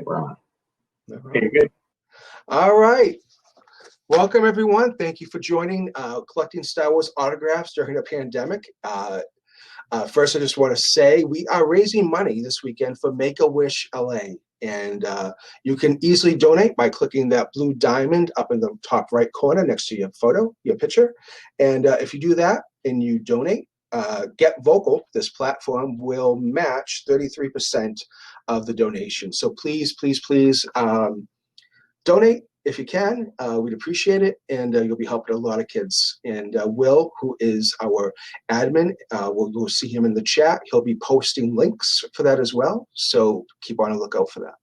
we're on. No Okay, problem. good. All right. Welcome, everyone. Thank you for joining Collecting Star Wars Autographs during the pandemic. First, I just want to say we are raising money this weekend for Make-A-Wish LA. And you can easily donate by clicking that blue diamond up in the top right corner next to your photo, your picture. And if you do that and you donate, Get Vocal, this platform, will match 33% of the donation. So please, please, please donate if you can. We'd appreciate it, and you'll be helping a lot of kids. And Will, who is our admin, we'll see him in the chat. He'll be posting links for that as well, so keep on a lookout for that.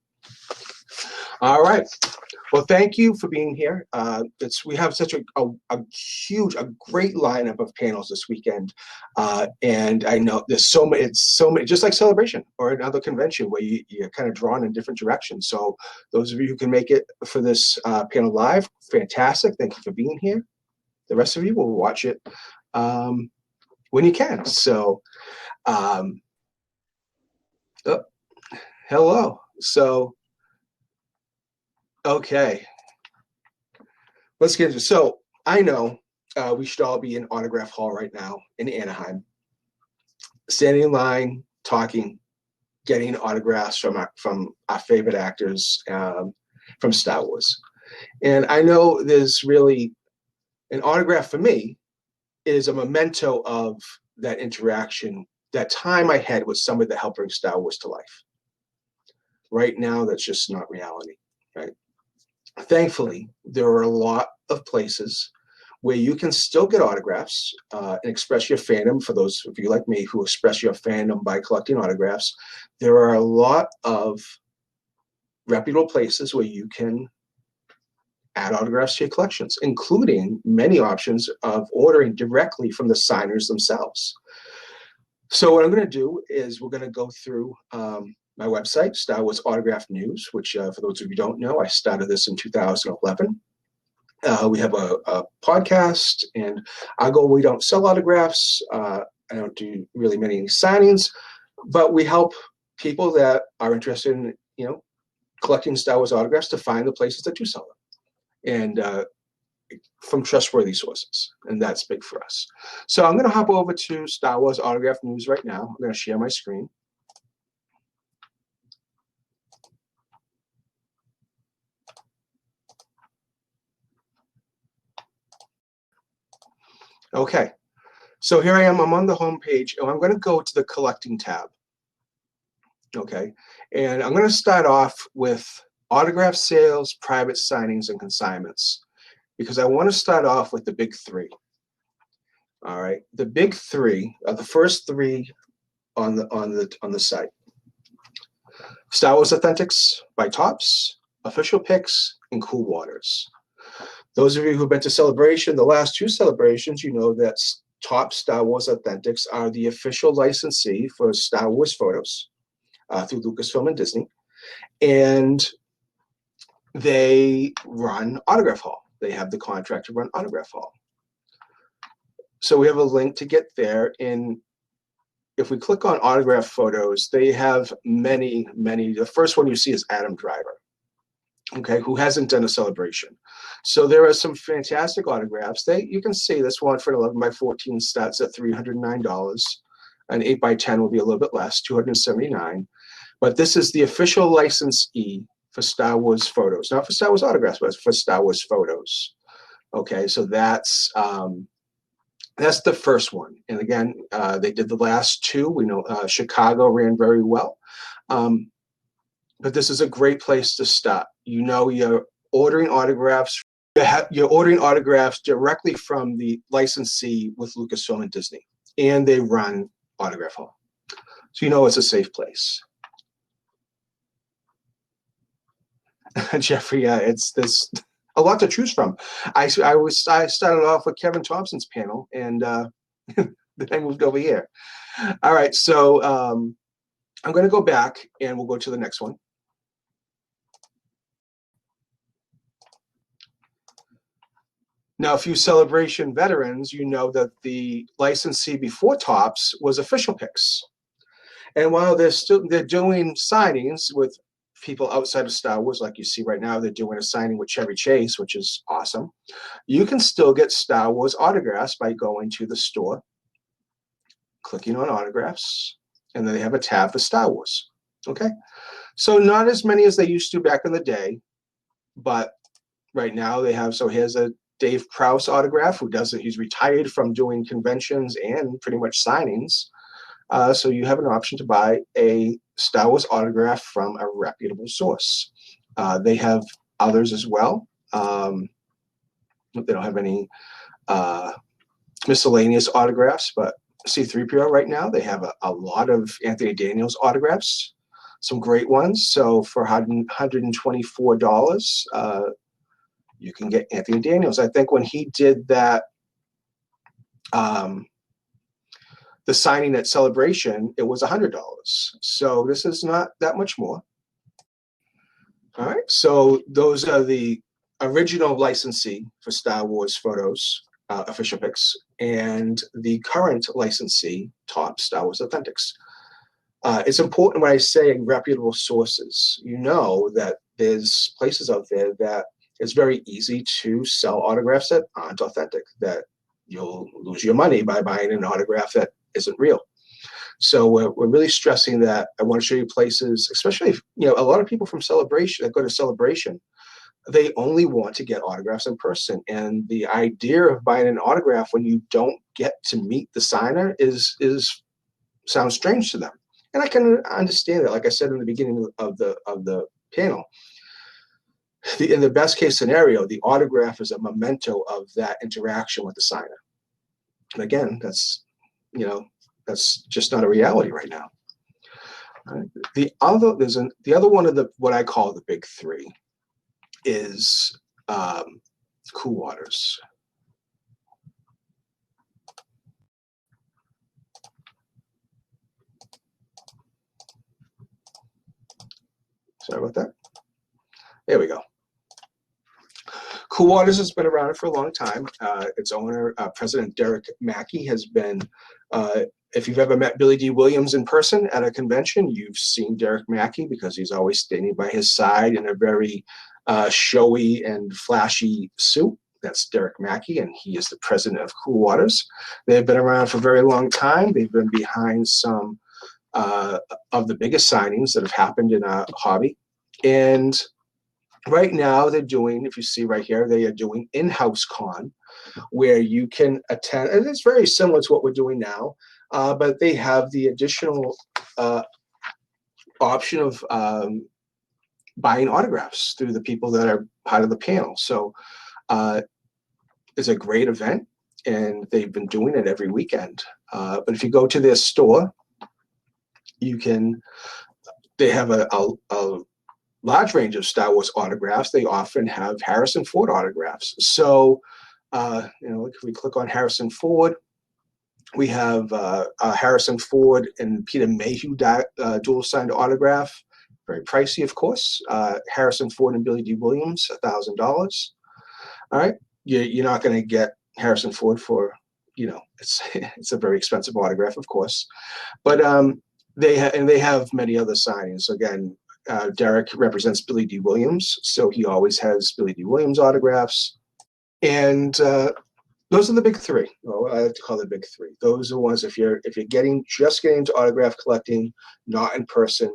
All right. Well, thank you for being here. We have such a great lineup of panels this weekend, and I know there's so many. It's so many, just like Celebration or another convention where you're kind of drawn in different directions. So those of you who can make it for this panel live, fantastic. Thank you for being here. The rest of you will watch it when you can. So, hello. So. Okay, let's get into it. So I know we should all be in Autograph Hall right now in Anaheim, standing in line, talking, getting autographs from our favorite actors from Star Wars. And I know there's really an autograph for me is a memento of that interaction, that time I had with somebody that helped bring Star Wars to life. Right now, that's just not reality, right? Thankfully, there are a lot of places where you can still get autographs and express your fandom. For those of you like me who express your fandom by collecting autographs, there are a lot of reputable places where you can add autographs to your collections, including many options of ordering directly from the signers themselves. So what I'm going to do is we're going to go through my website, Star Wars Autograph News, which for those of you who don't know, I started this in 2011. We have a podcast, and our goal, we don't sell autographs. I don't do really many signings, but we help people that are interested in, collecting Star Wars autographs to find the places that do sell them, and from trustworthy sources, and that's big for us. So I'm going to hop over to Star Wars Autograph News right now. I'm going to share my screen. Okay, so here I am. I'm on the home page, and I'm going to go to the Collecting tab. Okay, and I'm going to start off with autograph sales, private signings, and consignments, because I want to start off with the big three. All right, the big three are the first three on the site: Star Wars Authentics by Topps, Official Picks, and Cool Waters. Those of you who've been to Celebration, the last two celebrations, you know that Topps Star Wars Authentics are the official licensee for Star Wars photos through Lucasfilm and Disney, and they run Autograph Hall. They have the contract to run Autograph Hall. So we have a link to get there, and if we click on autograph photos, they have many, many. The first one you see is Adam Driver, okay, who hasn't done a celebration. So there are some fantastic autographs. You can see this one for an 11 by 14 starts at $309. An 8 by 10 will be a little bit less, $279. But this is the official licensee for Star Wars photos, not for Star Wars autographs, but for Star Wars photos. Okay, so that's the first one. And again, they did the last two. We know Chicago ran very well. But this is a great place to start. You're ordering autographs. You're ordering autographs directly from the licensee with Lucasfilm and Disney, and they run Autograph Hall. So it's a safe place. Jeffrey, there's a lot to choose from. I started off with Kevin Thompson's panel, and then I moved over here. All right, so I'm going to go back, and we'll go to the next one. Now, if you Celebration veterans, you know that the licensee before Topps was Official Picks. And while they're doing signings with people outside of Star Wars, like you see right now, they're doing a signing with Chevy Chase, which is awesome. You can still get Star Wars autographs by going to the store, clicking on autographs, and then they have a tab for Star Wars. Okay, so not as many as they used to back in the day, but right now they have. So here's a Dave Prowse autograph, who does it. He's retired from doing conventions and pretty much signings. So you have an option to buy a Star Wars autograph from a reputable source. They have others as well. They don't have any miscellaneous autographs, but C-3PO right now, they have a lot of Anthony Daniels autographs, some great ones. So for $124, you can get Anthony Daniels. I think when he did that, the signing at Celebration, it was $100. So this is not that much more. All right, so those are the original licensee for Star Wars photos, official pics, and the current licensee, Top Star Wars Authentics. It's important when I say reputable sources, you know that there's places out there that it's very easy to sell autographs that aren't authentic, that you'll lose your money by buying an autograph that isn't real. So we're really stressing that. I want to show you places, especially if, you know, a lot of people from Celebration that go to Celebration, they only want to get autographs in person. And the idea of buying an autograph when you don't get to meet the signer sounds strange to them. And I can understand that. Like I said in the beginning of the panel, in the best case scenario, the autograph is a memento of that interaction with the signer. And again, that's just not a reality right now. The other one of what I call the big three is Cool Waters. Sorry about that. There we go. Cool Waters has been around for a long time. Its owner, President Derek Mackey, has been, if you've ever met Billy D. Williams in person at a convention, you've seen Derek Mackey because he's always standing by his side in a very showy and flashy suit. That's Derek Mackey, and he is the president of Cool Waters. They've been around for a very long time. They've been behind some of the biggest signings that have happened in our hobby. And right now they're doing, if you see right here, they are doing in-house con, where you can attend, and it's very similar to what we're doing now, but they have the additional option of buying autographs through the people that are part of the panel. So it's a great event, and they've been doing it every weekend. But if you go to their store, they have a large range of Star Wars autographs. They often have Harrison Ford autographs. So, if we click on Harrison Ford, we have Harrison Ford and Peter Mayhew dual signed autograph. Very pricey, of course. Harrison Ford and Billy D. Williams, $1,000. All right, you're not going to get Harrison Ford for, it's a very expensive autograph, of course. But they have many other signings. Again, Derek represents Billy D. Williams, so he always has Billy D. Williams autographs. And those are the big three. Well, I like to call it the big three. Those are the ones, if you're just getting into autograph collecting, not in person,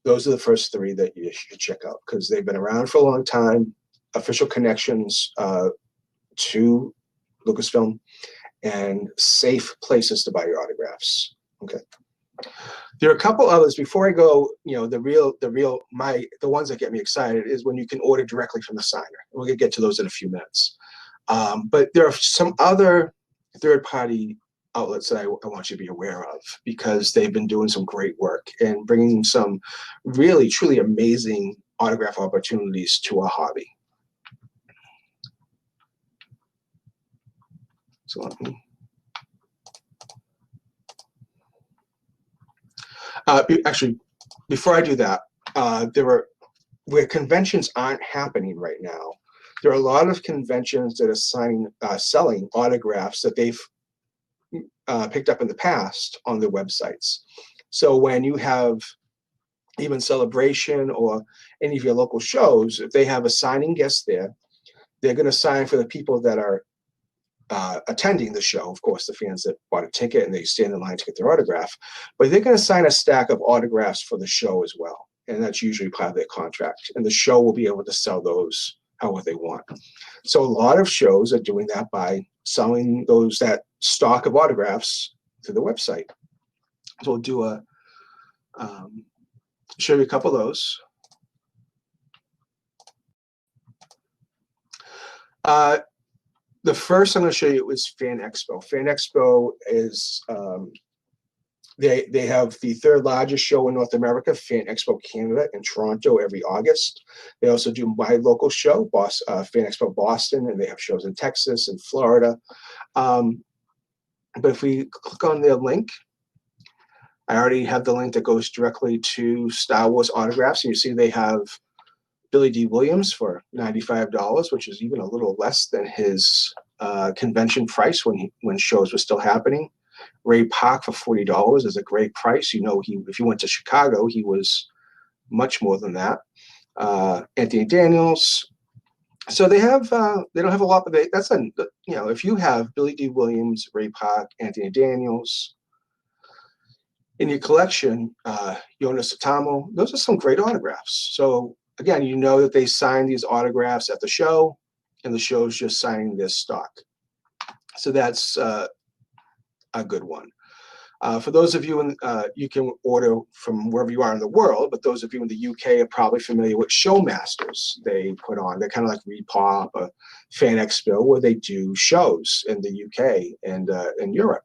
those are the first three that you should check out, because they've been around for a long time, official connections to Lucasfilm, and safe places to buy your autographs. Okay. There are a couple others before I go. The ones that get me excited is when you can order directly from the signer. We're gonna get to those in a few minutes. But there are some other third-party outlets that I want you to be aware of, because they've been doing some great work and bringing some really, truly amazing autograph opportunities to our hobby. So let me. Actually, before I do that, where conventions aren't happening right now, there are a lot of conventions that are selling autographs that they've picked up in the past on their websites. So when you have even Celebration or any of your local shows, if they have a signing guest there, they're going to sign for the people that are attending the show, of course, the fans that bought a ticket and they stand in line to get their autograph, but they're going to sign a stack of autographs for the show as well. And that's usually part of their contract. And the show will be able to sell those however they want. So a lot of shows are doing that by selling that stock of autographs to the website. So we'll do show you a couple of those. The first I'm going to show you is Fan Expo. Fan Expo is they have the third largest show in North America, Fan Expo Canada in Toronto every August. They also do my local show, Fan Expo Boston, and they have shows in Texas and Florida. But if we click on their link, I already have the link that goes directly to Star Wars autographs. And you see they have Billy D. Williams for $95, which is even a little less than his convention price when shows were still happening. Ray Park for $40 is a great price. You know, if you went to Chicago, he was much more than that. Anthony Daniels. So they don't have a lot, but if you have Billy D. Williams, Ray Park, Anthony Daniels in your collection, Jonas Satamo, those are some great autographs. So again, you know that they sign these autographs at the show, and the show's just signing their stock. So that's a good one. For those of you you can order from wherever you are in the world, but those of you in the UK are probably familiar with Showmasters. They put on, they're kind of like Repop or Fan Expo, where they do shows in the UK and in Europe.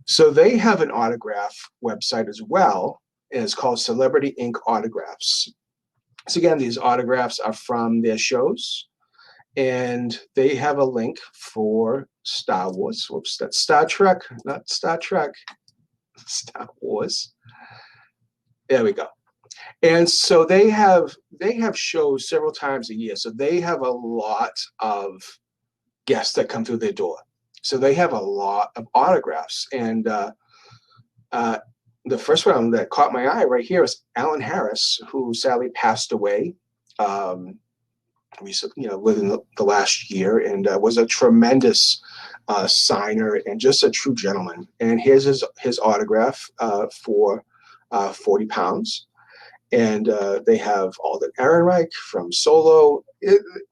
So they have an autograph website as well, and it's called Celebrity Ink Autographs. So again, these autographs are from their shows, and they have a link for Star Wars. Whoops, that's Star Trek, not Star Trek, Star Wars. There we go. And so they have shows several times a year. So they have a lot of guests that come through their door. So they have a lot of autographs. And the first one that caught my eye right here is Alan Harris, who sadly passed away recently, within the last year, and was a tremendous signer and just a true gentleman. And here's his autograph for £40. And they have Alden Ehrenreich from Solo.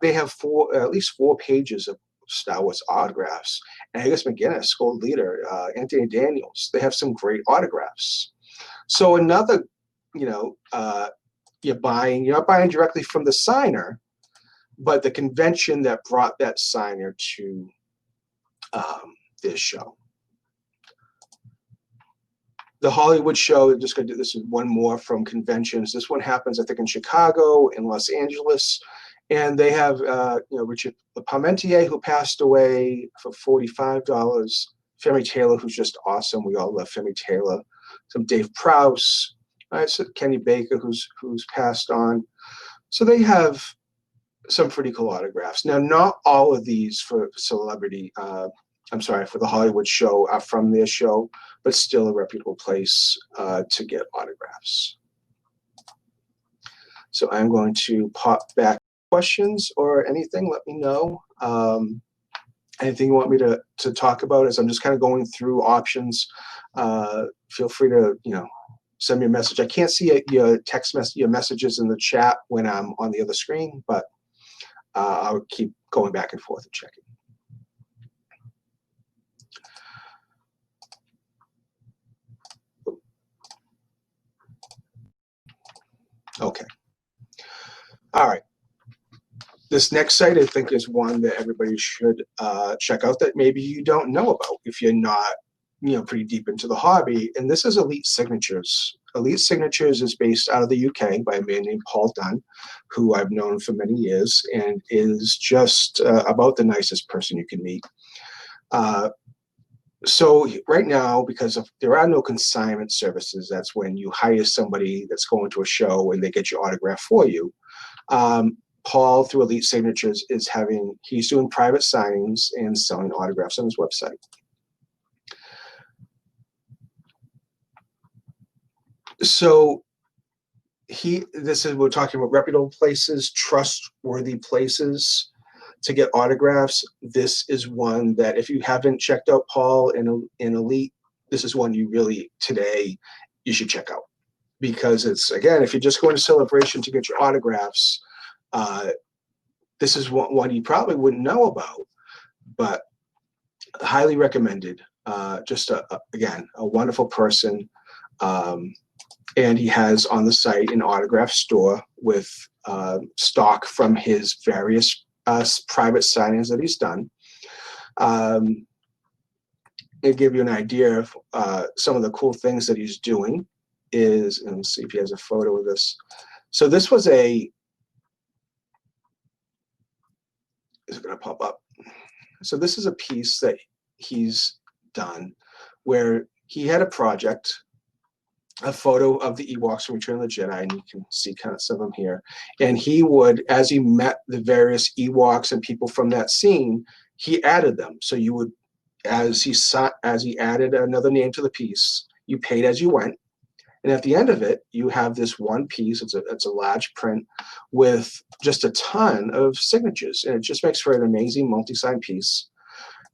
They have at least four pages of Star Wars autographs. And Angus McGinnis, Gold Leader, Anthony Daniels. They have some great autographs. So another, you're not buying directly from the signer, but the convention that brought that signer to this show. The Hollywood show, just going to do this one more from conventions. This one happens, I think, in Chicago, in Los Angeles. And they have, Richard Parmentier, who passed away, for $45. Femi Taylor, who's just awesome. We all love Femi Taylor. Some Dave Prowse. So Kenny Baker, who's passed on. So they have some pretty cool autographs. Now, not all of these for celebrity, for the Hollywood show are from their show, but still a reputable place to get autographs. So I'm going to pop back questions or anything. Let me know. Anything you want me to talk about as I'm just kind of going through options. Feel free to send me a message. I can't see your messages in the chat when I'm on the other screen, but I'll keep going back and forth and checking. Okay. All right. This next site, I think, is one that everybody should check out that maybe you don't know about if you're not, pretty deep into the hobby. And this is Elite Signatures. Elite Signatures is based out of the UK by a man named Paul Dunn, who I've known for many years and is just about the nicest person you can meet. So right now, because there are no consignment services, that's when you hire somebody that's going to a show and they get your autograph for you. Paul, through Elite Signatures, he's doing private signings and selling autographs on his website. So we're talking about reputable places, trustworthy places to get autographs. This is one that if you haven't checked out Paul in Elite, this is one you really today you should check out, because it's, again, if you're just going to Celebration to get your autographs, this is one you probably wouldn't know about, but highly recommended. Just again, a wonderful person. And he has on the site an autograph store with stock from his various private signings that he's done. To give you an idea of some of the cool things that he's doing is, and let's see if he has a photo of this. So this was is it going to pop up? So this is a piece that he's done where he had a project, a photo of the Ewoks from Return of the Jedi, and you can see kind of some of them here. And he would, as he met the various Ewoks and people from that scene, he added them. So you would, as he added another name to the piece, you paid as you went. And at the end of it, you have this one piece. It's a large print with just a ton of signatures, and it just makes for an amazing multi-sign piece.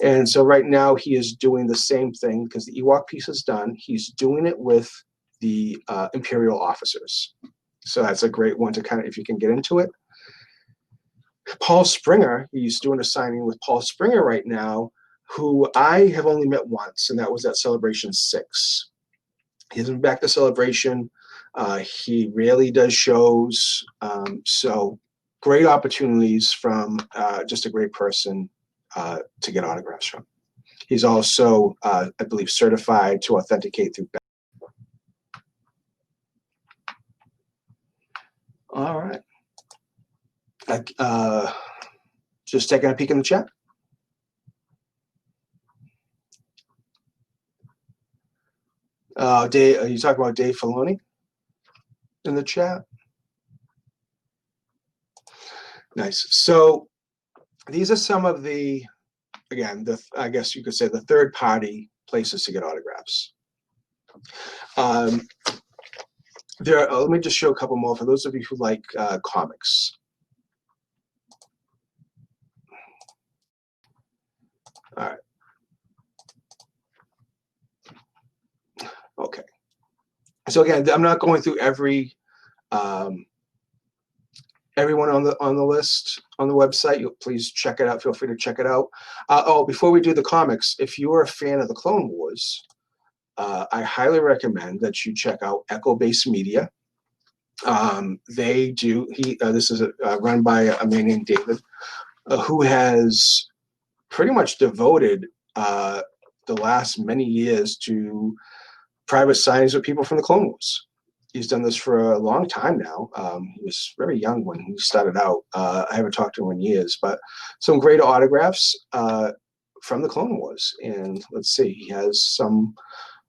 And so right now he is doing the same thing because the Ewok piece is done. He's doing it with the Imperial officers. So that's a great one to kind of, if you can get into it. Paul Springer, he's doing a signing with Paul Springer right now, who I have only met once, and that was at Celebration 6. He hasn't been back to Celebration. He rarely does shows. So great opportunities from just a great person to get autographs from. He's also, I believe, certified to authenticate through. All right. Just taking a peek in the chat. Dave, you talk about Dave Filoni in the chat. Nice. So these are some of the, again, I guess you could say the third-party places to get autographs. Let me just show a couple more for those of you who like comics. All right. Okay. So again, I'm not going through everyone on the list on the website. Please check it out. Feel free to check it out. Before we do the comics, if you are a fan of the Clone Wars, I highly recommend that you check out Echo Base Media. They do. This is run by a man named David, who has pretty much devoted the last many years to private signings with people from the Clone Wars. He's done this for a long time now. He was very young when he started out. I haven't talked to him in years, but some great autographs from the Clone Wars. And let's see, he has some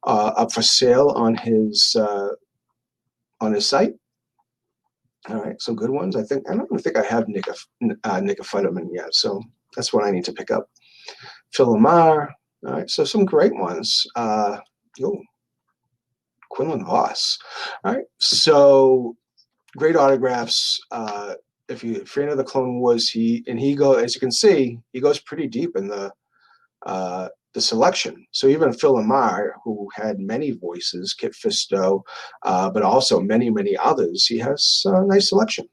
up for sale on his site. All right, some good ones. I don't even think I have Nick Futterman yet, so that's what I need to pick up. Phil Lamar. All right, so some great ones. Quinlan Voss. All right, so great autographs. If you're a fan of the Clone Wars, he goes, as you can see, he goes pretty deep in the selection. So even Phil Lamar, who had many voices, Kit Fisto, but also many, many others, he has a nice selection.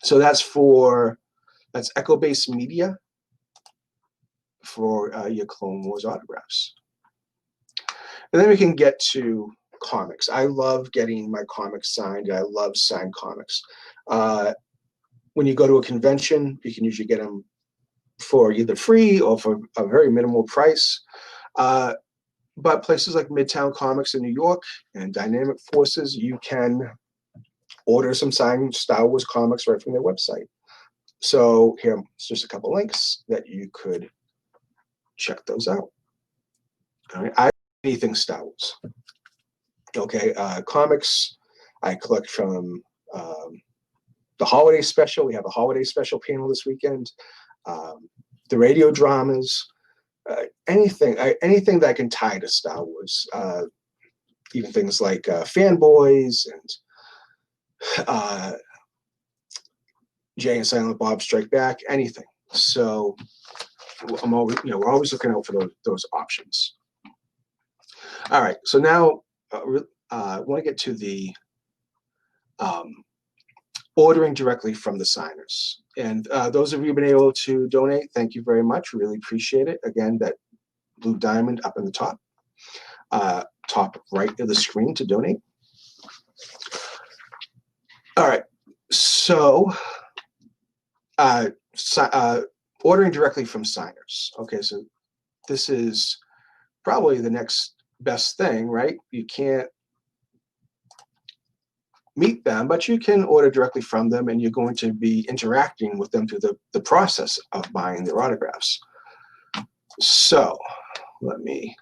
So that's Echo Base Media for your Clone Wars autographs. And then we can get to comics. I love getting my comics signed. I love signed comics. When you go to a convention, you can usually get them for either free or for a very minimal price. But places like Midtown Comics in New York and Dynamic Forces, you can order some signed Star Wars comics right from their website. So here's just a couple links that you could check those out. All right, anything Star Wars. Okay, comics I collect from the holiday special. We have a holiday special panel this weekend. The radio dramas, anything that can tie to Star Wars. Even things like fanboys and Jay and Silent Bob Strike Back, anything. So I'm always, we're always looking out for those options. All right, so now I want to get to the ordering directly from the signers. And those of you who've been able to donate, thank you very much. Really appreciate it. Again, that blue diamond up in the top right of the screen to donate. All right, so ordering directly from signers. Okay, so this is probably the next best thing, right? You can't meet them, but you can order directly from them, and you're going to be interacting with them through the process of buying their autographs. So let me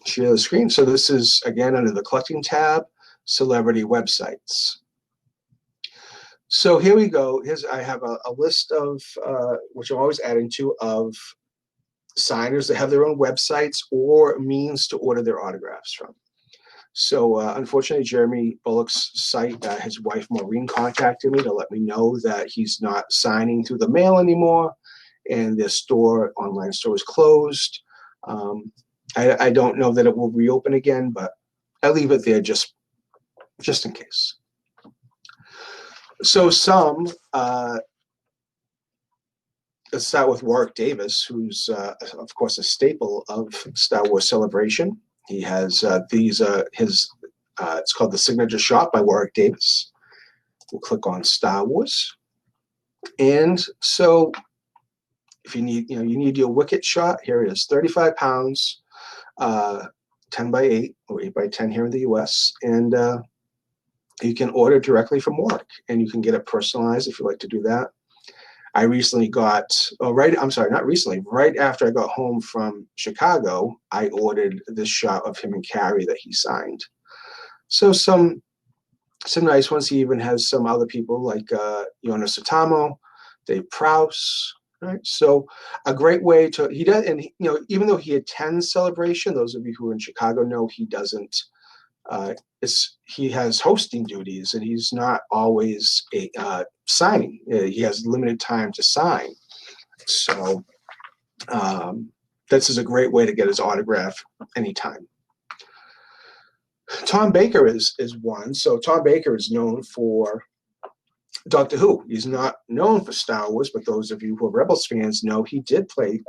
share the screen. So this is, again, under the collecting tab, celebrity websites. So here we go. I have a list of, which I'm always adding to, of signers that have their own websites or means to order their autographs from. So unfortunately, Jeremy Bullock's site, his wife Maureen contacted me to let me know that he's not signing through the mail anymore, and their online store is closed. I don't know that it will reopen again, but I leave it there just in case. So let's start with Warwick Davis, who's, of course, a staple of Star Wars Celebration. He has it's called the Signature Shop by Warwick Davis. We'll click on Star Wars. And so if you need your Wicket shot, here it is, 35 pounds, 10 by 8 or 8 by 10 here in the US. And you can order directly from Warwick, and you can get it personalized if you like to do that. I recently got, right after I got home from Chicago, I ordered this shot of him and Carrie that he signed. So some nice ones. He even has some other people like Yona Satamo, Dave Prowse, right? So a great way to, he does, and even though he attends Celebration, those of you who are in Chicago know he doesn't, he has hosting duties, and he's not always signing. He has limited time to sign. So this is a great way to get his autograph anytime. Tom Baker is one. So Tom Baker is known for Doctor Who. He's not known for Star Wars, but those of you who are Rebels fans know he did play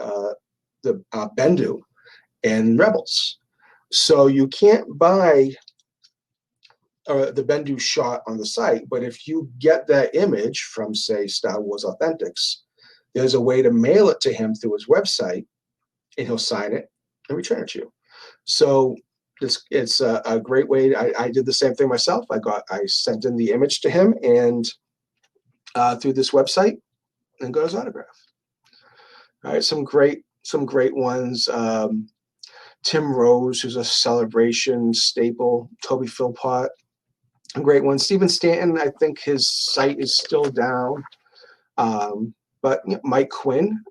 the Bendu in Rebels. So you can't buy the Bendu shot on the site, but if you get that image from, say, Star Wars Authentics, there's a way to mail it to him through his website, and he'll sign it and return it to you. So it's a great way. I did the same thing myself. I sent in the image to him and through this website, and got his autograph. All right, some great ones. Tim Rose, who's a Celebration staple. Toby Philpott, a great one. Stephen Stanton, I think his site is still down. But Mike Quinn,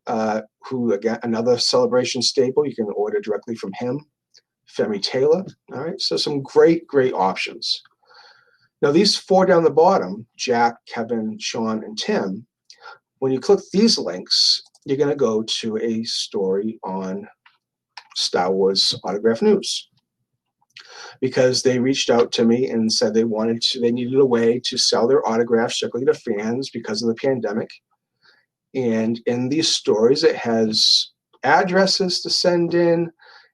who, again, another Celebration staple, you can order directly from him. Femi Taylor. All right, so some great options. Now these 4 down the bottom, Jack, Kevin, Sean, and Tim, when you click these links, you're going to go to a story on Star Wars Autograph News, because they reached out to me and said they needed a way to sell their autographs directly to fans because of the pandemic. And in these stories, it has addresses to send in.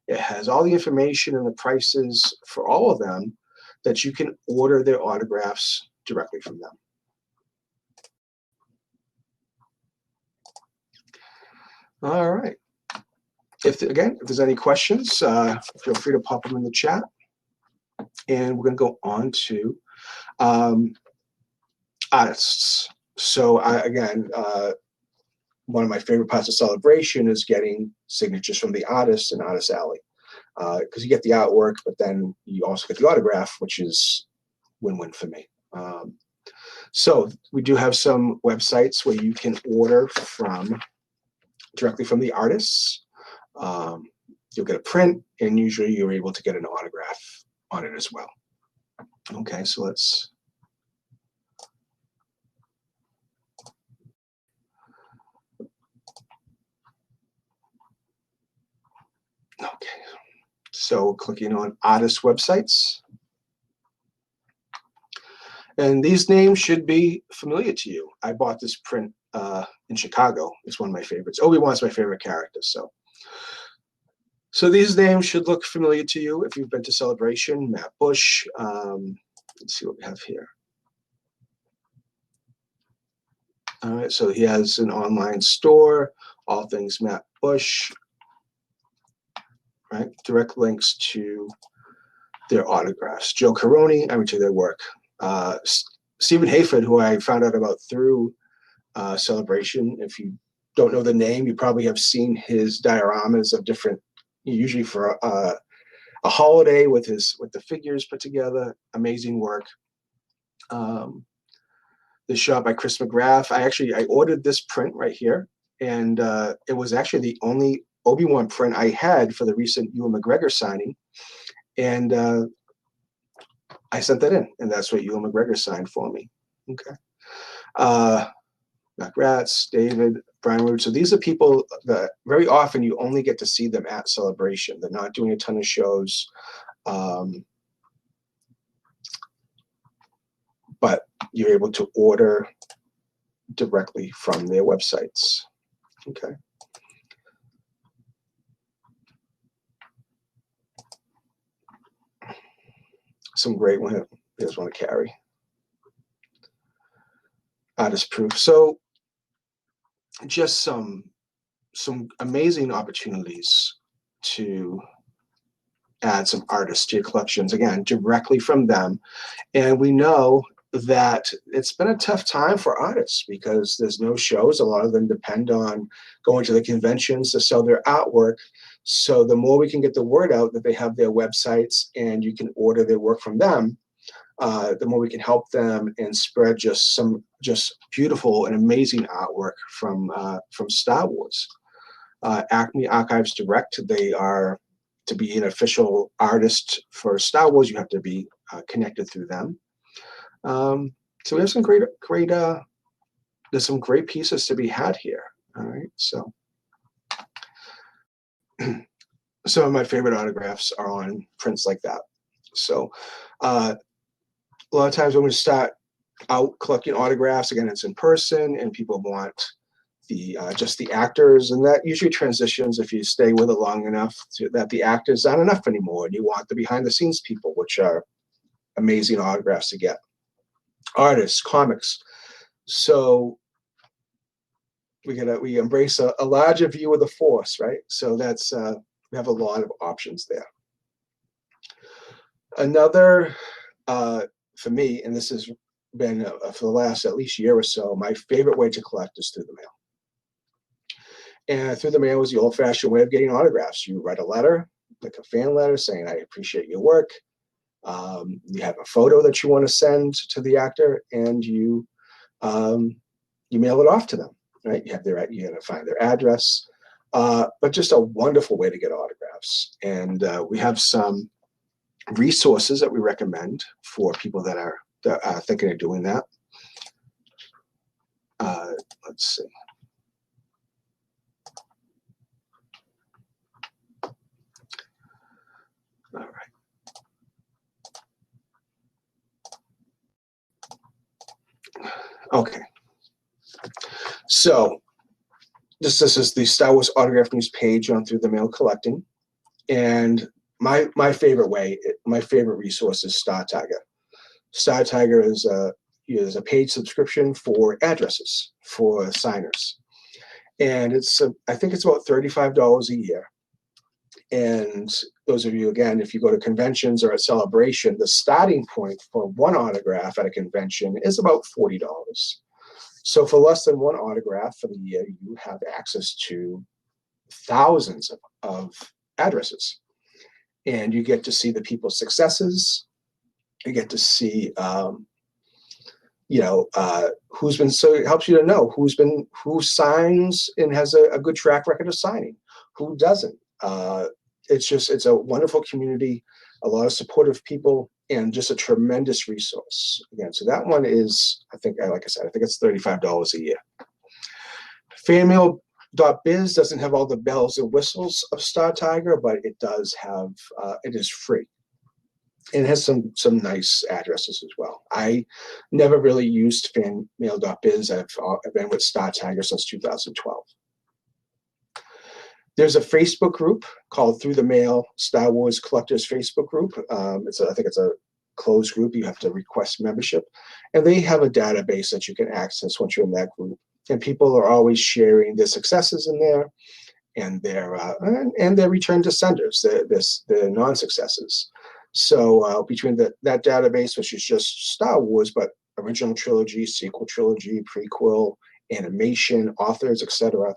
It has all the information and the prices for all of them, that you can order their autographs directly from them. All right. If there's any questions, feel free to pop them in the chat. And we're going to go on to artists. So one of my favorite parts of Celebration is getting signatures from the artists in Artist Alley, because you get the artwork, but then you also get the autograph, which is win-win for me. So we do have some websites where you can order directly from the artists. You'll get a print, and usually you're able to get an autograph on it as well. Okay, so let's. Okay, so clicking on artist websites. And these names should be familiar to you. I bought this print in Chicago. It's one of my favorites. Obi-Wan's my favorite character. So these names should look familiar to you if you've been to Celebration. Matt Bush. Let's see what we have here. All right, so he has an online store, all things Matt Bush. Right, direct links to their autographs. Joe Caroni, I went to their work. Stephen Hayford, who I found out about through Celebration. If you don't know the name, you probably have seen his dioramas of different, usually for a holiday with the figures put together. Amazing work. The shot by Chris McGrath. I ordered this print right here, and it was actually the only Obi-Wan print I had for the recent Ewan McGregor signing, and I sent that in, and that's what Ewan McGregor signed for me. Okay. Mac Ratz, David, Brian Root. So these are people that very often you only get to see them at Celebration. They're not doing a ton of shows. But you're able to order directly from their websites. Okay. Some great ones you guys want to carry. Artist proof. So just some amazing opportunities to add some artists to your collections, again, directly from them. And we know that it's been a tough time for artists because there's no shows. A lot of them depend on going to the conventions to sell their artwork. So the more we can get the word out that they have their websites and you can order their work from them, the more we can help them and spread just beautiful and amazing artwork from Star Wars. Acme Archives Direct, they are, to be an official artist for Star Wars, you have to be connected through them. So we have some there's some great pieces to be had here. All right, so some of my favorite autographs are on prints like that. So a lot of times when we start out collecting autographs, again, it's in person, and people want just the actors, and that usually transitions if you stay with it long enough that the actors aren't enough anymore, and you want the behind the scenes people, which are amazing autographs to get. Artists, comics. So we embrace a larger view of the Force, right? So that's we have a lot of options there. Another for me, and this has been for the last at least year or so, my favorite way to collect is through the mail. And through the mail is the old-fashioned way of getting autographs. You write a letter, like a fan letter, saying, I appreciate your work. You have a photo that you want to send to the actor, and you mail it off to them, right? You got to find their address, but just a wonderful way to get autographs. And we have some resources that we recommend for people that are thinking of doing that. Let's see. All right. Okay. So this is the Star Wars Autograph News page on Through the Mail Collecting. And my favorite resource is Star Tiger. Star Tiger is a paid subscription for addresses for signers. And I think it's about $35 a year. And those of you, again, if you go to conventions or at Celebration, the starting point for one autograph at a convention is about $40. So for less than one autograph for the year, you have access to thousands of addresses. And you get to see the people's successes. You get to see, who's been, so it helps you to know who signs and has a good track record of signing, who doesn't. It's a wonderful community a lot of supportive people, and just a tremendous resource. Again, so that one is, I think, like I said, I think it's $35 a year. Fanmail.biz doesn't have all the bells and whistles of Star Tiger, but it does have, it is free. And it has some nice addresses as well. I never really used fanmail.biz. I've been with Star Tiger since 2012. There's a Facebook group called Through the Mail Star Wars Collectors Facebook group. I think it's a closed group. You have to request membership. And they have a database that you can access once you're in that group. And people are always sharing their successes in there and their return to senders, their non-successes. So between that database, which is just Star Wars, but original trilogy, sequel trilogy, prequel, animation, authors, etc.,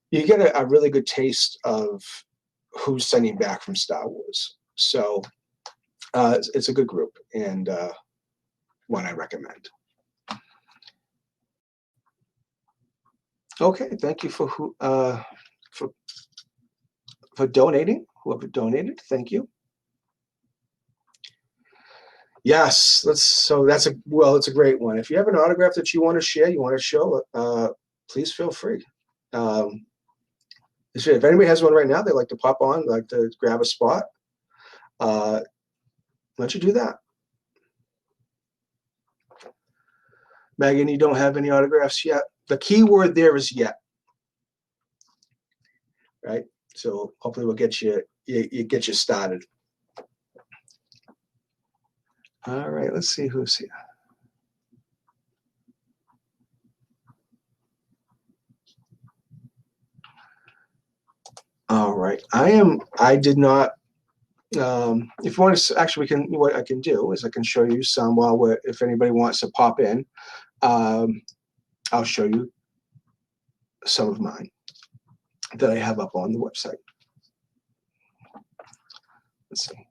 you get a really good taste of who's sending back from Star Wars. So it's a good group, and one I recommend. Okay, thank you for donating. Whoever donated, thank you. Yes, it's a great one. If you have an autograph that you want to share, you want to show, please feel free. If anybody has one right now, they like to pop on, like to grab a spot, why don't you do that? Megan, you don't have any autographs yet? The key word there is yet, right? So hopefully we'll get you started. All right, let's see who's here. All right, I did not. If you want to, actually, what I can do is I can show you some if anybody wants to pop in, I'll show you some of mine that I have up on the website. Let's see.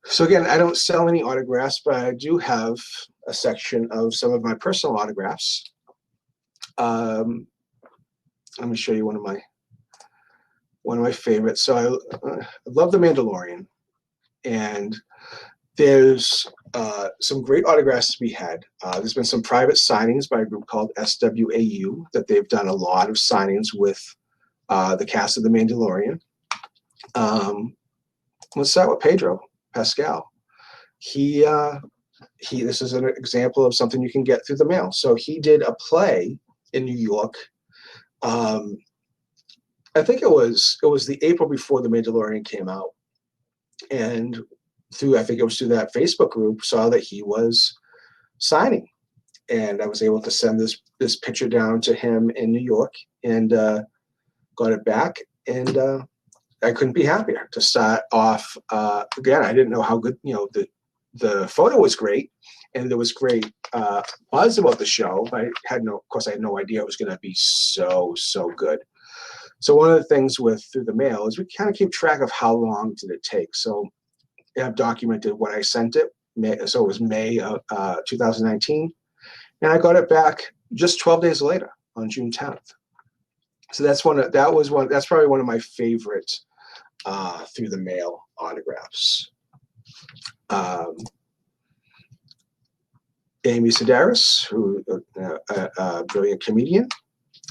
So again, I don't sell any autographs, but I do have a section of some of my personal autographs. Let me show you one of my favorites. So I love The Mandalorian, and there's some great autographs to be had. There's been some private signings by a group called SWAU that they've done a lot of signings with the cast of The Mandalorian. Let's start with Pedro Pascal. This is an example of something you can get through the mail. So he did a play in New York. I think it was the April before The Mandalorian came out, and I think it was through that Facebook group, saw that he was signing, and I was able to send this picture down to him in New York, and got it back, and I couldn't be happier to start off. Again, I didn't know how good, the photo was great, and there was great buzz about the show. Of course, I had no idea it was going to be so good. So one of the things through the mail is we kind of keep track of how long did it take. So I've documented when I sent it. So it was May of 2019, and I got it back just 12 days later on June 10th. So that's probably one of my favorite through the mail autographs. Amy Sedaris, who a brilliant comedian,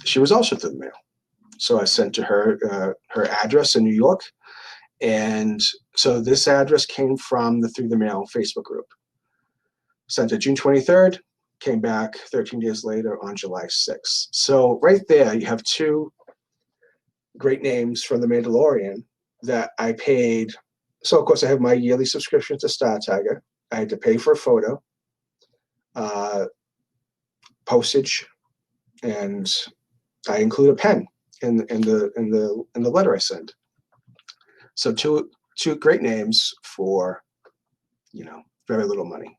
she was also through the mail. So I sent to her her address in New York, and so this address came from the Through the Mail Facebook group. Sent it June 23rd, came back 13 days later on July 6th. So right there, you have two great names from The Mandalorian that I paid. So of course I have my yearly subscription to Star Tiger. I had to pay for a photo, postage, and I include a pen in the letter I send. So two great names for very little money.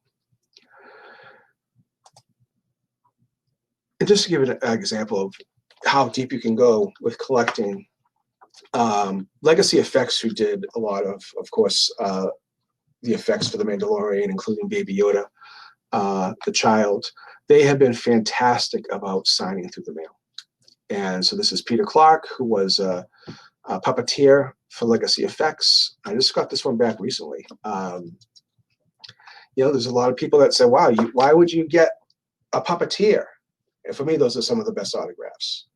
And just to give an example of how deep you can go with collecting, Legacy Effects, who did a lot of course, the effects for The Mandalorian, including Baby Yoda, the child, they have been fantastic about signing through the mail. And so this is Peter Clark, who was a puppeteer for Legacy Effects. I just got this one back recently. There's a lot of people that say, wow, why would you get a puppeteer? And for me, those are some of the best autographs.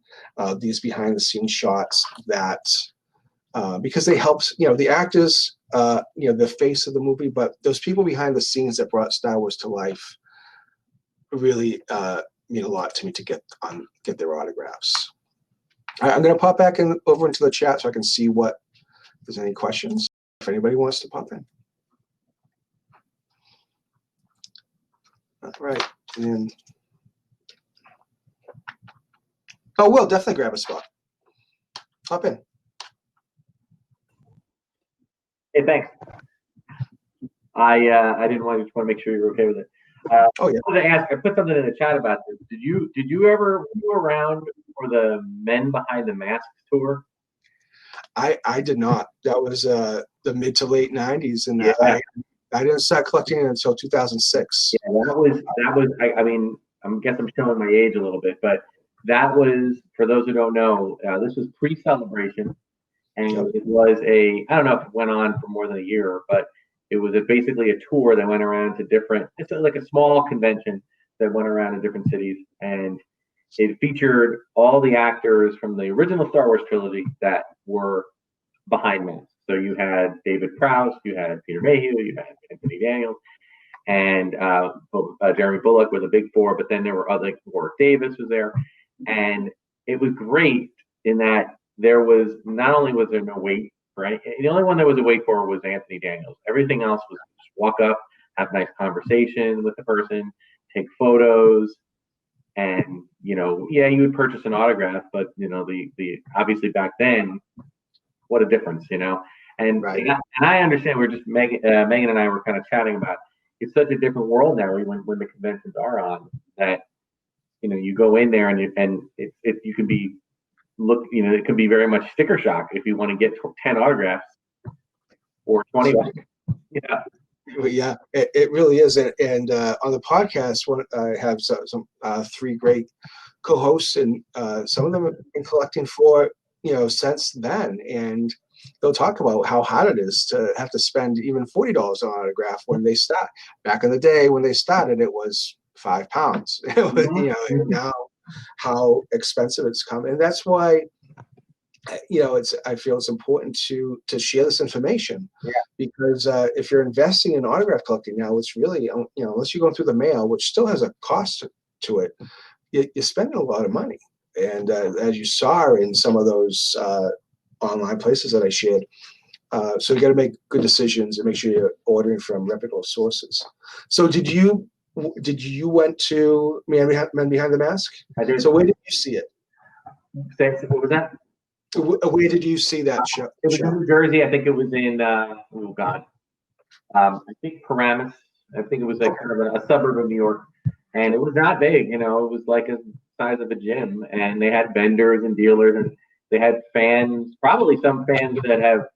These behind the scenes shots that, because they help, the actors, the face of the movie, but those people behind the scenes that brought Star Wars to life really mean a lot to me to get their autographs. I'm going to pop back over into the chat so I can see if there's any questions, if anybody wants to pop in. All right. And we'll definitely grab a spot. Hop in. Hey, thanks. I didn't want to make sure you were okay with it. Oh yeah. I wanted to ask. I put something in the chat about this. Did you ever go around for the Men Behind the Masks tour? I did not. That was the mid to late '90s, and yeah. I didn't start collecting it until 2006. Yeah, that was. I mean, I guess I'm showing my age a little bit, but that was, for those who don't know, this was pre-Celebration, and it was I don't know if it went on for more than a year, but it was basically a tour that went around to it's like a small convention that went around in different cities, and it featured all the actors from the original Star Wars trilogy that were behind masks. So you had David Prowse, you had Peter Mayhew, you had Anthony Daniels, and Jeremy Bulloch was a big four, but then there were other, Warwick Davis was there, and it was great in that there was, not only was there no wait, right? The only one that was a wait for was Anthony Daniels. Everything else was just walk up, have a nice conversation with the person, take photos, and you would purchase an autograph, but the obviously back then, what a difference, and right. and I understand. We're just Megan and I were kind of chatting about, it's such a different world now when the conventions are on, that you go in there and you can be it can be very much sticker shock if you want to get 10 autographs or 20. Yeah. Yeah, it really is. And on the podcast, I have some 3 great co-hosts, and some of them have been collecting for since then, and they'll talk about how hard it is to have to spend even $40 on an autograph when they start. Back in the day when they started, it was £5. And now how expensive it's come, and that's why I feel it's important to share this information, because if you're investing in autograph collecting now, it's really unless you're going through the mail, which still has a cost to it, you're spending a lot of money. And as you saw in some of those online places that I shared, so you got to make good decisions and make sure you're ordering from reputable sources. So did you went Men Behind the Mask? I did. So where did you see it? What was that? Where did you see that show? It was in New Jersey. I think it was in I think Paramus. I think it was like kind of a suburb of New York, and it was not big. It was like a size of a gym, and they had vendors and dealers, and they had fans. Probably some fans that have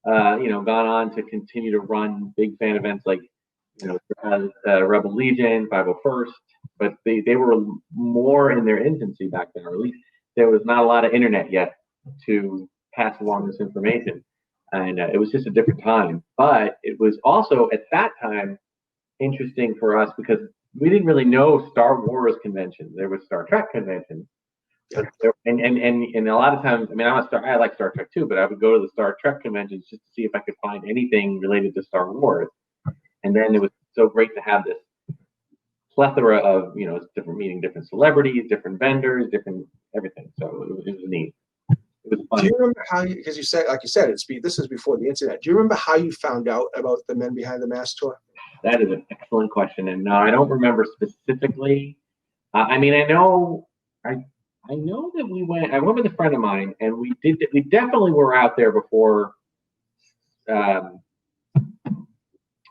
gone on to continue to run big fan events like Rebel Legion, 501st, but they were more in their infancy back then, or at least there was not a lot of internet yet to pass along this information, and it was just a different time. But it was also at that time interesting for us because we didn't really know Star Wars conventions. There was Star Trek conventions, but and a lot of times, I mean, I like Star Trek too, but I would go to the Star Trek conventions just to see if I could find anything related to Star Wars. And then it was so great to have this plethora of meeting different celebrities, different vendors, different everything. So it was neat. It was fun. Do you remember how because you said, like you said, this is before the internet. Do you remember how you found out about the Men Behind the Mask tour? That is an excellent question, and no, I don't remember specifically. I mean, I know that we went. I went with a friend of mine, and we definitely were out there before.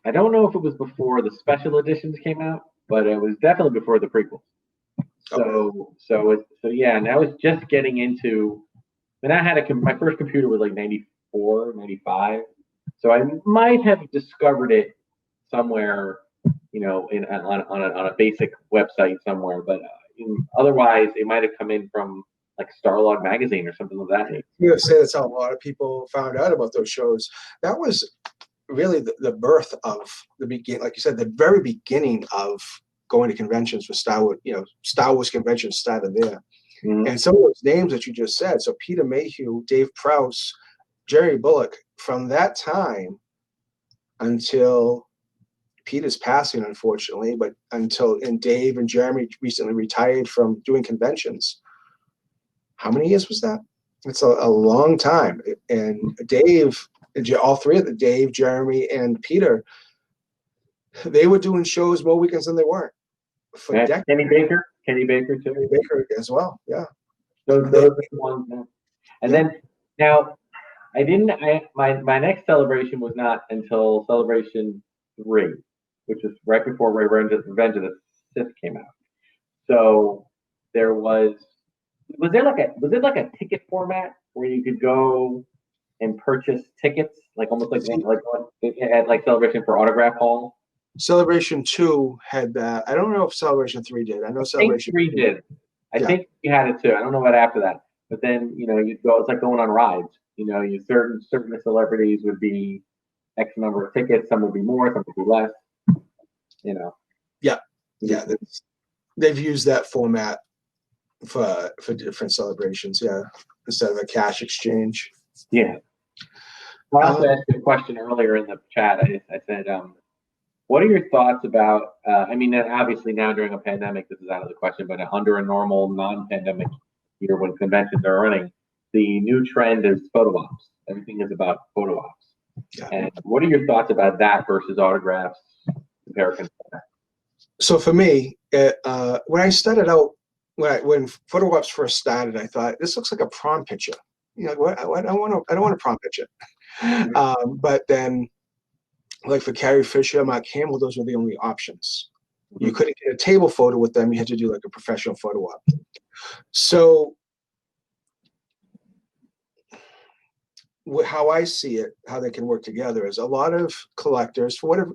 I don't know if it was before the special editions came out, but it was definitely before the prequels. So yeah, and I was just getting into. And I had my first computer was like 94, 95. So I might have discovered it somewhere, on a basic website somewhere. But otherwise, it might have come in from like Starlog magazine or something like that. You say that's how a lot of people found out about those shows. That was really the birth of the beginning, like you said, the very beginning of going to conventions for Star Wars. Star Wars conventions started there. Mm-hmm. And some of those names that you just said, so Peter Mayhew, Dave Prowse, Jerry Bullock, from that time until Peter's passing, unfortunately, but and Dave and Jeremy recently retired from doing conventions. How many years was that? It's a long time. And Dave, all three of Dave, Jeremy, and Peter, they were doing shows more weekends than they weren't for decades. Kenny Baker too. Kenny Baker as well, yeah. Those are the ones. And then now, my next celebration was not until Celebration 3, which was right before Revenge of the Sith came out. So there was there like a ticket format where you could go and purchase tickets, like almost like at like Celebration for Autograph Hall? Celebration 2 had that. I don't know if Celebration 3 did. I know Celebration 3 did. I think you had it too. I don't know about after that. But then, you'd go, it's like going on rides. You certain celebrities would be X number of tickets, some would be more, some would be less. Yeah. They've used that format for different celebrations, instead of a cash exchange. Yeah. I also asked you a question earlier in the chat. I said, what are your thoughts about, obviously now during a pandemic, this is out of the question, but under a normal non-pandemic year when conventions are running, the new trend is photo ops. Everything is about photo ops. Yeah. And what are your thoughts about that versus autographs, comparison? So for me, when I started out, when photo ops first started, I thought this looks like a prom picture. I don't want a prom picture. But then, like for Carrie Fisher, Mark Hamill, those were the only options. You couldn't get a table photo with them. You had to do like a professional photo op. So how I see it, how they can work together is a lot of collectors, for whatever,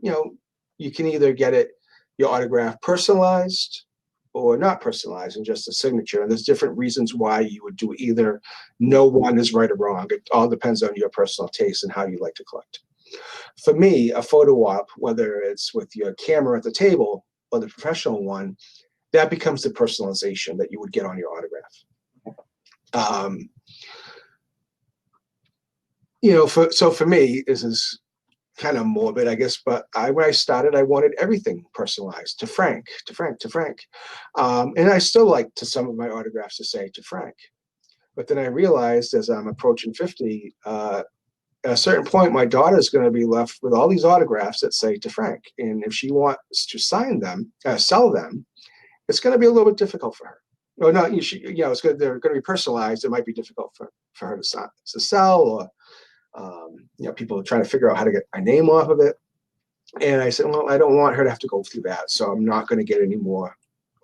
you can either get your autograph personalized or not personalized and just a signature. And there's different reasons why you would do either. No one is right or wrong. It all depends on your personal taste and how you like to collect. For me, a photo op, whether it's with your camera at the table or the professional one, that becomes the personalization that you would get on your autograph. So for me, this is kind of morbid, I guess, but when I started, I wanted everything personalized to Frank. And I still like to some of my autographs to say to Frank. But then I realized as I'm approaching 50, at a certain point, my daughter's going to be left with all these autographs that say to Frank. And if she wants to sign them, sell them, it's going to be a little bit difficult for her. Or not, they're going to be personalized. It might be difficult for her to sell, or people are trying to figure out how to get my name off of it. And I said, well, I don't want her to have to go through that, so I'm not going to get any more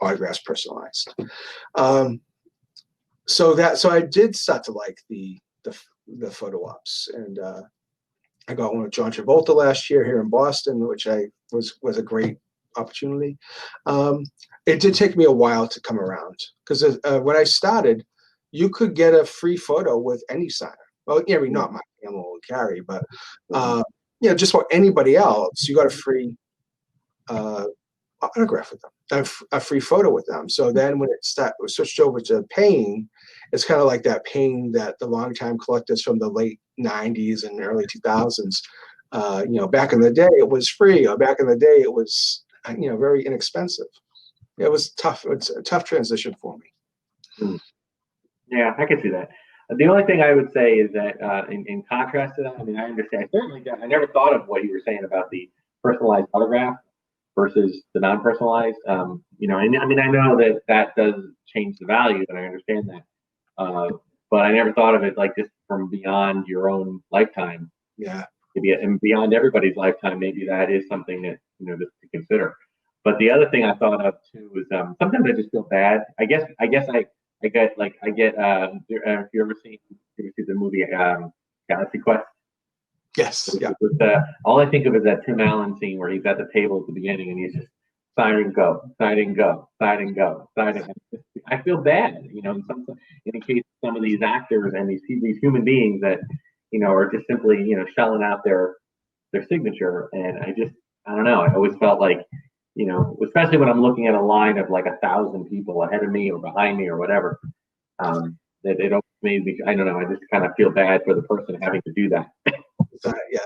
autographs personalized. So I did start to like the photo ops, and I got one with John Travolta last year here in Boston, which was a great opportunity. It did take me a while to come around, because when I started, you could get a free photo with any signer. Well, not my Hamill or Carrie, but just about anybody else, you got a free autograph with them, a free photo with them. So then when it switched over to paying, it's kind of like that paying that the longtime collectors from the late 90s and early 2000s, back in the day it was free, or back in the day it was, very inexpensive. It was tough. It's a tough transition for me. Yeah, I can see that. The only thing I would say is that in contrast to that, I understand. I never thought of what you were saying about the personalized autograph versus the non-personalized. I know that does change the value, and I understand that. But I never thought of it like just from beyond your own lifetime. Yeah. Maybe and beyond everybody's lifetime, maybe that is something that just to consider. But the other thing I thought of too is sometimes I just feel bad. I get if you ever seen the movie Galaxy Quest? Yes. Yeah. All I think of is that Tim Allen scene where he's at the table at the beginning and he's just sign and go, sign and go, sign and go, sign and go. I feel bad, in the case of some of these actors and these human beings that, are just simply, shelling out their signature. And I don't know. I always felt like, especially when I'm looking at a line of like 1,000 people ahead of me or behind me or whatever, that it always made me, I don't know, I just kind of feel bad for the person having to do that. Yeah,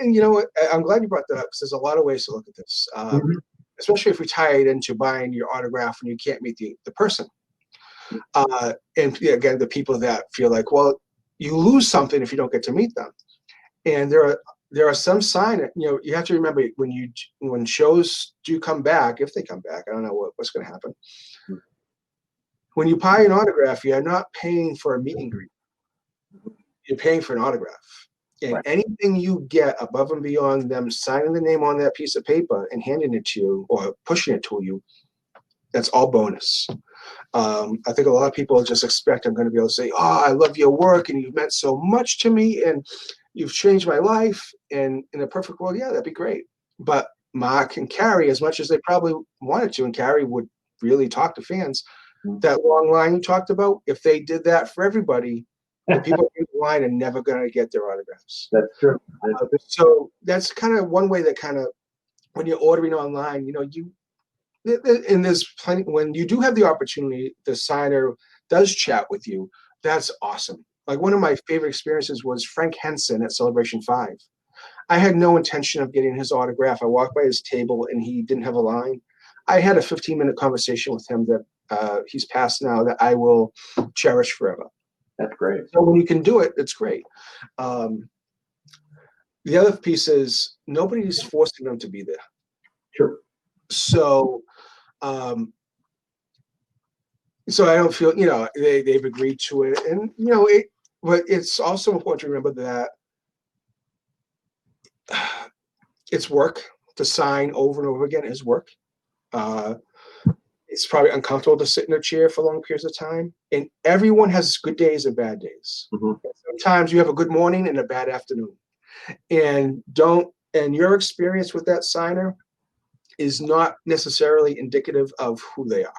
and what? I'm glad you brought that up because there's a lot of ways to look at this, especially if we tie it into buying your autograph and you can't meet the person. And again, the people that feel like, well, you lose something if you don't get to meet them. And there are some sign, you have to remember when shows do come back, if they come back, I don't know what's going to happen. When you buy an autograph, you're not paying for a meet and greet. You're paying for an autograph. And anything you get above and beyond them signing the name on that piece of paper and handing it to you or pushing it to you, that's all bonus. I think a lot of people just expect I'm going to be able to say, oh, I love your work and you've meant so much to me and you've changed my life. And in a perfect world, yeah, that'd be great. But Mark and Carrie, as much as they probably wanted to, and Carrie would really talk to fans, that long line you talked about, if they did that for everybody, the people in the line are never going to get their autographs. That's true. So that's kind of one way that kind of, when you're ordering online, and there's plenty, when you do have the opportunity, the signer does chat with you. That's awesome. Like one of my favorite experiences was Frank Henson at Celebration 5. I had no intention of getting his autograph. I walked by his table and he didn't have a line. I had a 15-minute conversation with him that he's passed now that I will cherish forever. That's great. So when you can do it, it's great. The other piece is nobody's forcing them to be there. Sure. So, so I don't feel, they've agreed to it, and but it's also important to remember that it's work. To sign over and over again is work. It's probably uncomfortable to sit in a chair for long periods of time, and everyone has good days and bad days. Sometimes you have a good morning and a bad afternoon, and your experience with that signer is not necessarily indicative of who they are.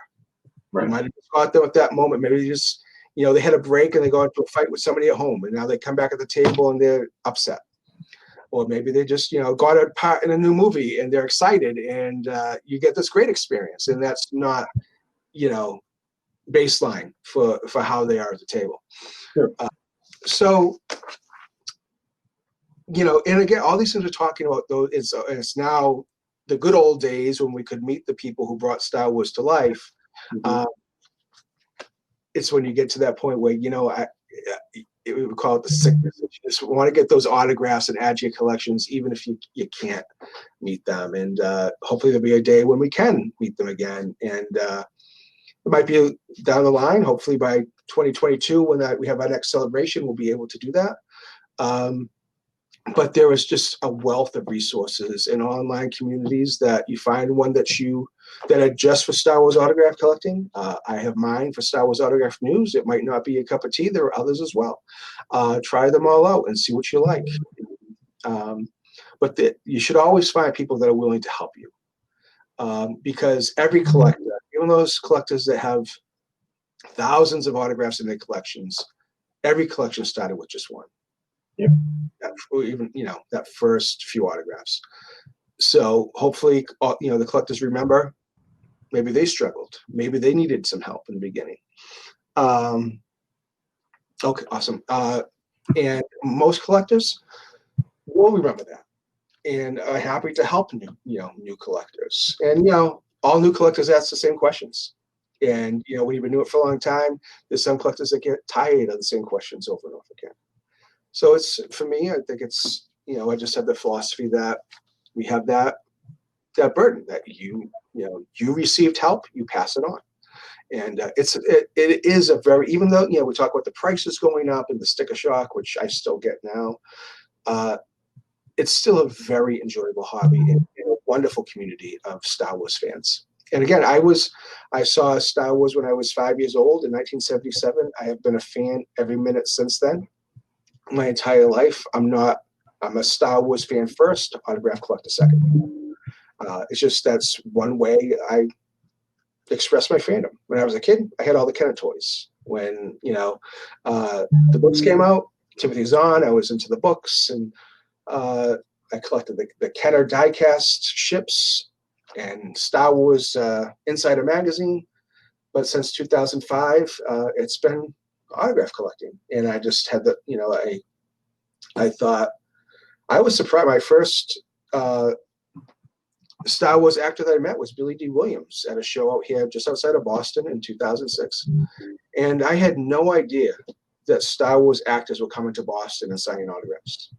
Right. You might have just got them at that moment. Maybe they just, they had a break and they got into a fight with somebody at home, and now they come back at the table and they're upset. Or maybe they just, got a part in a new movie and they're excited, and you get this great experience. And that's not, baseline for how they are at the table. Sure. So, and again, all these things we're talking about, though, it's now the good old days when we could meet the people who brought Star Wars to life. It's when you get to that point where, we would call it the sickness. You just want to get those autographs and add to your collections, even if you can't meet them. And hopefully there'll be a day when we can meet them again. And it might be down the line. Hopefully by 2022, when we have our next celebration, we'll be able to do that. But there is just a wealth of resources in online communities that you find one that are just for Star Wars autograph collecting. I have mine for Star Wars autograph news. It might not be a cup of tea. There are others as well. Try them all out and see what you like. But you should always find people that are willing to help you, because every collector, even those collectors that have thousands of autographs in their collections, every collection started with just one. Yep. That first few autographs. So hopefully, the collectors remember. Maybe they struggled. Maybe they needed some help in the beginning. Okay, awesome. And most collectors will remember that, and are happy to help new collectors. And all new collectors ask the same questions. And when you've been doing it for a long time, there's some collectors that get tired of the same questions over and over again. So for me, I think it's, I just have the philosophy that we have that burden that you received help, you pass it on. And it is a very, even though, we talk about the prices going up and the sticker shock, which I still get now, it's still a very enjoyable hobby and a wonderful community of Star Wars fans. And again, I saw Star Wars when I was 5 years old in 1977. I have been a fan every minute since then. My entire life. I'm a Star Wars fan first, autograph collector second. It's just that's one way I express my fandom. When I was a kid, I had all the Kenner toys. When the books came out, Timothy Zahn, I was into the books, and I collected the Kenner diecast ships and Star Wars Insider magazine. But since 2005, it's been autograph collecting, and I just had I thought I was surprised. My first Star Wars actor that I met was Billy D. Williams at a show out here just outside of Boston in 2006. And I had no idea that Star Wars actors were coming to Boston and signing autographs.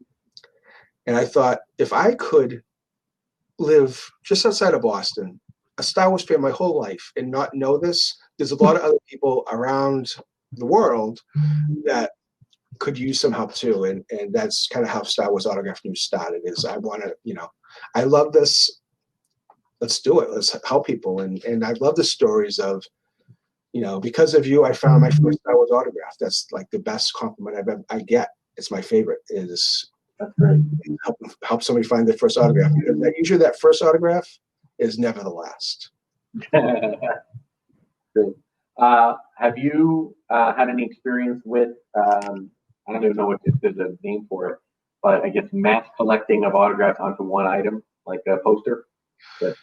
And I thought, if I could live just outside of Boston, a Star Wars fan my whole life, and not know this, there's a lot of other people around the world that could use some help too. And that's kind of how Star Wars Autograph News started, is I want to, I love this. Let's do it. Let's help people. And I love the stories of, because of you, I found my first Star Wars autograph. That's like the best compliment I get. It's my favorite, is That's great. help somebody find their first autograph. Because usually that first autograph is never the last. Good. Have you had any experience with, I don't even know if there's a name for it, but I guess mass collecting of autographs onto one item, like a poster? But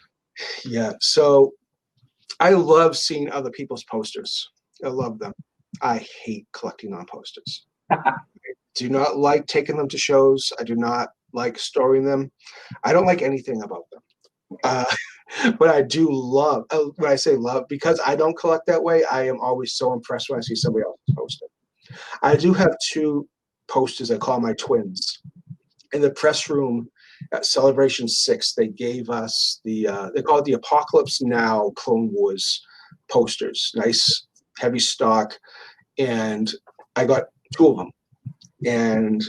Yeah. So I love seeing other people's posters. I love them. I hate collecting on posters. I do not like taking them to shows. I do not like storing them. I don't like anything about them. But I do love, when I say love, because I don't collect that way, I am always so impressed when I see somebody else's poster. I do have two posters I call my twins. In the press room at Celebration 6, they gave us they call it the Apocalypse Now Clone Wars posters. Nice, heavy stock. And I got two of them. And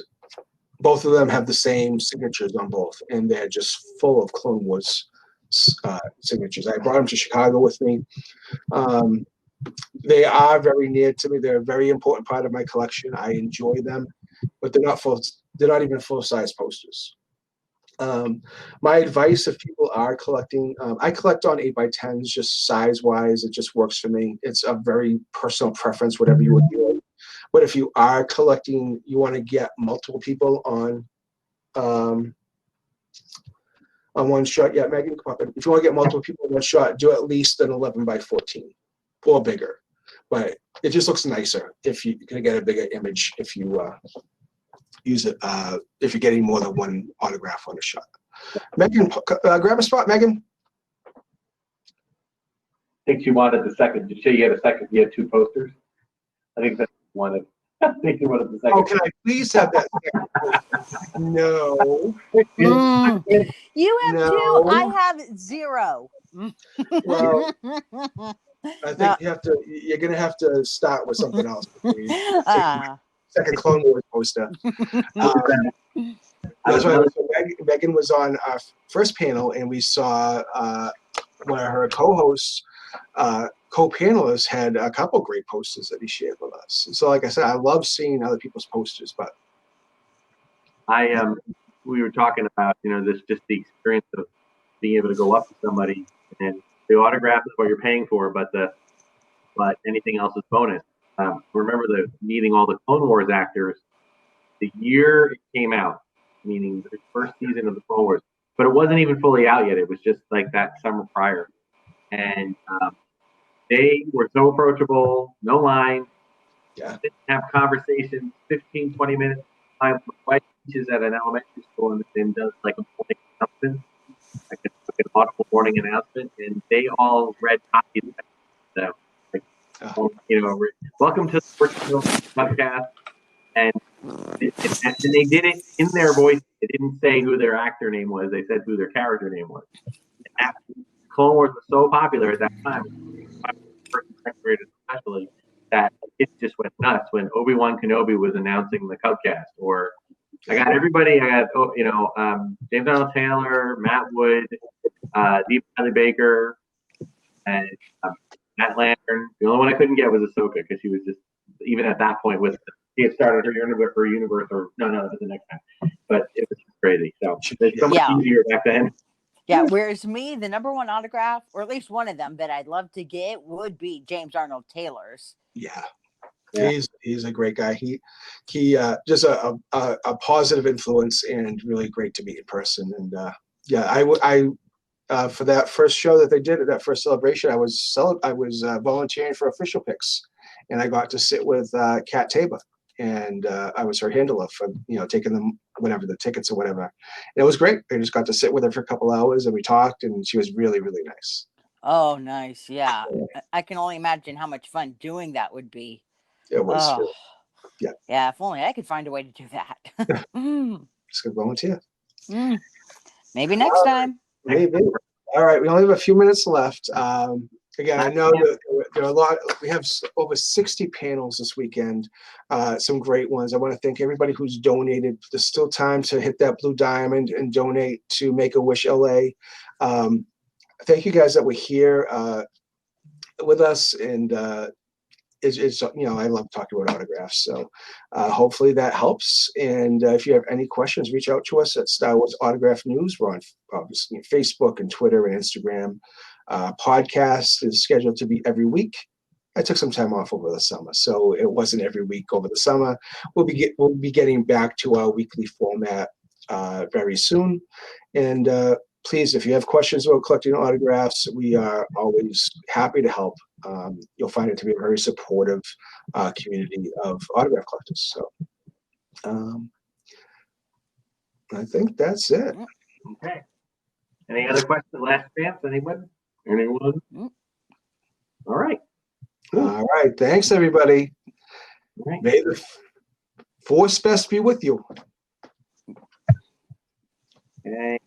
both of them have the same signatures on both. And they're just full of Clone Wars signatures. I brought them to Chicago with me. They are very near to me. They're a very important part of my collection. I enjoy them, but they're not even full-size posters. My advice, if people are collecting, I collect on 8x10s, just size-wise. It just works for me. It's a very personal preference, whatever you would do. But if you are collecting, you want to get multiple people on one shot. Yeah, Megan, come up. If you want to get multiple people in one shot, do at least an 11x14 or bigger. But it just looks nicer if you're going to get a bigger image if you use it, if you're getting more than one autograph on a shot. Megan, grab a spot, Megan. I think she wanted the second. Did you say you had a second? You had two posters? I think that's one of. I think you wanted the second. Oh, can I please have that second poster? No. You have No. two. I have zero. Well, I think you're going to have to start with something else. Second Clone Wars poster. That's why Megan was on our first panel, and we saw one of her co-hosts, co-panelists had a couple great posters that he shared with us. And so, like I said, I love seeing other people's posters. But we were talking about this, just the experience of being able to go up to somebody and the autograph is what you're paying for, but anything else is bonus. Remember meeting all the Clone Wars actors the year it came out, meaning the first season of the Clone Wars, but it wasn't even fully out yet. It was just like that summer prior, and they were so approachable, no line, didn't have conversations, 15, 20 minutes. My wife teaches at an elementary school and does like a morning announcement, like an audible morning announcement, and they all read copies of that. So, welcome to the podcast, and they did it in their voice. They didn't say who their actor name was. They said who their character name was. Clone Wars was so popular at that time, first and second graders especially, that it just went nuts when Obi-Wan Kenobi was announcing the Cubcast. Or I got everybody. I got James Donald Taylor, Matt Wood, Deep Bradley Baker, and Matt Lantern. The only one I couldn't get was Ahsoka, because she was just, even at that point, she had started her universe, or no, that was the next time. But it was crazy. So it's so much easier back then. Yeah, whereas me, the number one autograph, or at least one of them that I'd love to get would be James Arnold Taylor's. Yeah. Yeah. He's a great guy. He just a positive influence and really great to meet in person. And yeah, I for that first show that they did at that first celebration, I was volunteering for official picks, and I got to sit with Kat Tabor, and I was her handler for taking them whatever the tickets or whatever. And it was great. I just got to sit with her for a couple hours, and we talked, and she was really really nice. Oh, nice. Yeah. I can only imagine how much fun doing that would be. It was Oh, yeah. Yeah, if only I could find a way to do that. Just gonna volunteer. Maybe next time. Maybe. All right, we only have a few minutes left. Again, I know that there are a lot. We have over 60 panels this weekend. Some great ones. I want to thank everybody who's donated. There's still time to hit that blue diamond and donate to Make-A-Wish LA. Thank you guys that were here with us, and it's I love talking about autographs. So hopefully that helps. And if you have any questions, reach out to us at Star Wars Autograph News. We're on obviously Facebook and Twitter and Instagram. Podcast is scheduled to be every week. I took some time off over the summer, so it wasn't every week over the summer. We'll be getting back to our weekly format very soon. And please, if you have questions about collecting autographs, we are always happy to help. You'll find it to be a very supportive community of autograph collectors. So I think that's it. Okay. Any other questions? Last chance? Anyone? Anyone? All right. Cool. All right. Thanks, everybody. All right. May the Forcefest be with you. Okay.